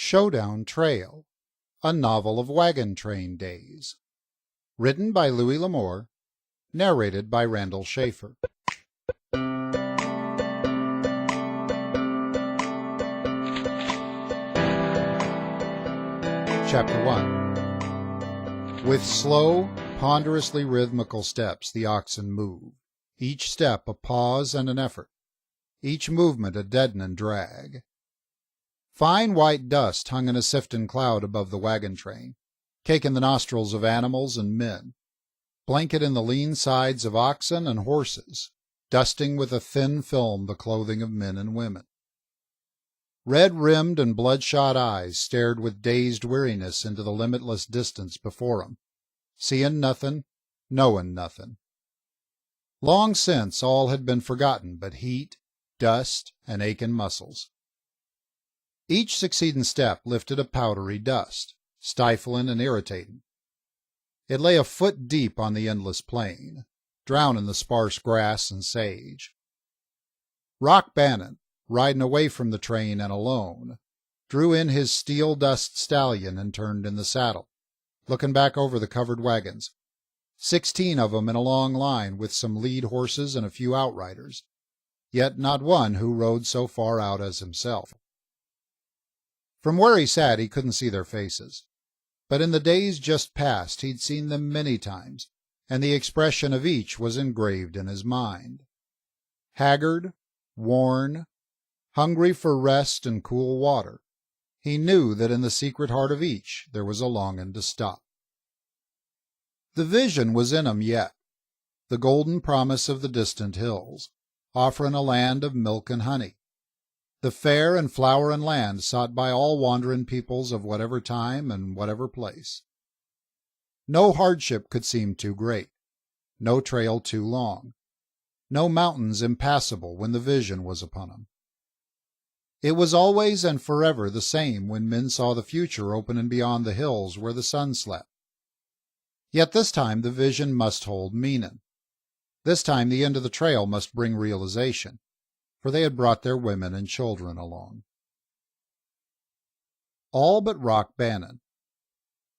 Showdown Trail, a novel of wagon train days. Written by Louis L'Amour, narrated by Randall Schaefer. Chapter 1. With slow, ponderously rhythmical steps the oxen moved, each step a pause and an effort, each movement a deadening drag. Fine white dust hung in a sifting cloud above the wagon train, caking the nostrils of animals and men, blanketing the lean sides of oxen and horses, dusting with a thin film the clothing of men and women. Red-rimmed and bloodshot eyes stared with dazed weariness into the limitless distance before 'em, seeing nothing, knowing nothing. Long since all had been forgotten but heat, dust, and aching muscles. Each succeeding step lifted a powdery dust, stifling and irritating. It lay a foot deep on the endless plain, drowning the sparse grass and sage. Rock Bannon, riding away from the train and alone, drew in his steel dust stallion and turned in the saddle, looking back over the covered wagons, 16 of them in a long line with some lead horses and a few outriders, yet not one who rode so far out as himself. From where he sat he couldn't see their faces, but in the days just past he'd seen them many times, and the expression of each was engraved in his mind. Haggard, worn, hungry for rest and cool water, he knew that in the secret heart of each there was a longing to stop. The vision was in him yet, the golden promise of the distant hills, offering a land of milk and honey, the fair and flowering land sought by all wandering peoples of whatever time and whatever place. No hardship could seem too great, no trail too long, no mountains impassable when the vision was upon him. It was always and forever the same when men saw the future opening beyond the hills where the sun slept. Yet this time the vision must hold meaning. This time the end of the trail must bring realization, for they had brought their women and children along. All but Rock Bannon.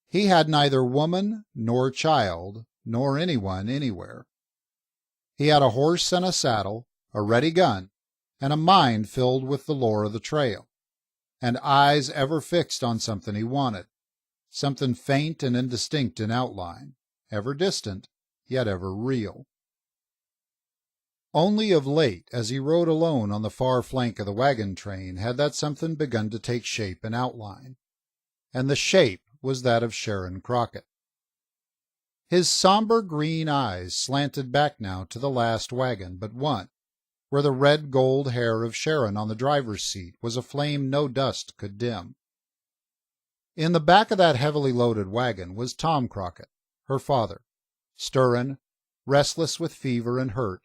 He had neither woman nor child nor anyone anywhere. He had a horse and a saddle, a ready gun, and a mind filled with the lore of the trail, and eyes ever fixed on something he wanted, something faint and indistinct in outline, ever distant, yet ever real. Only of late, as he rode alone on the far flank of the wagon train, had that something begun to take shape and outline, and the shape was that of Sharon Crockett. His somber green eyes slanted back now to the last wagon but one, where the red gold hair of Sharon on the driver's seat was a flame no dust could dim. In the back of that heavily loaded wagon was Tom Crockett, her father, stirring, restless with fever and hurt,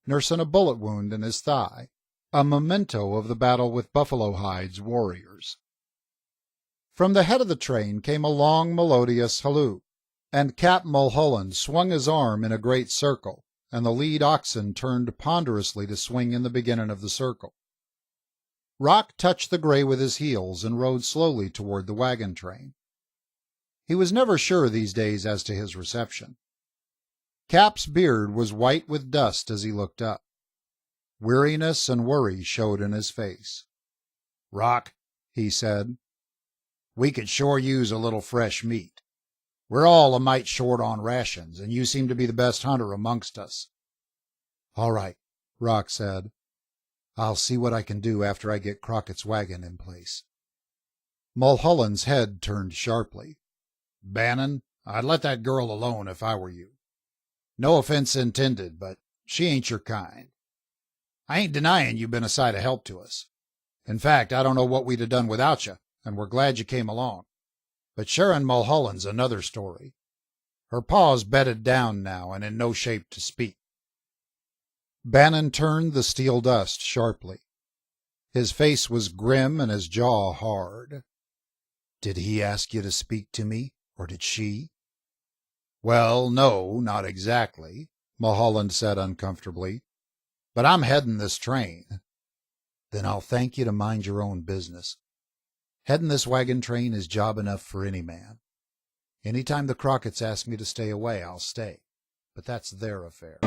nursing a bullet wound in his thigh, a memento of the battle with Buffalo Hide's warriors. From the head of the train came a long melodious halloo, and Cap Mulholland swung his arm in a great circle, and the lead oxen turned ponderously to swing in the beginning of the circle. Rock touched the gray with his heels and rode slowly toward the wagon train. He was never sure these days as to his reception. Cap's beard was white with dust as he looked up. Weariness and worry showed in his face. "Rock," he said, "we could sure use a little fresh meat. We're all a mite short on rations, and you seem to be the best hunter amongst us." "All right," Rock said. "I'll see what I can do after I get Crockett's wagon in place." Mulholland's head turned sharply. "Bannon, I'd let that girl alone if I were you. No offense intended, but she ain't your kind. I ain't denying you've been a sight of help to us. In fact, I don't know what we'd have done without you, and we're glad you came along. But Sharon Mulholland's another story. Her paw's bedded down now and in no shape to speak." Bannon turned the steel dust sharply. His face was grim and his jaw hard. "Did he ask you to speak to me, or did she?" "Well, no, not exactly," Mulholland said uncomfortably. "But I'm heading this train." "Then I'll thank you to mind your own business." Heading this wagon train is job enough for any man. Any time the Crockett's ask me to stay away, I'll stay. But that's their affair.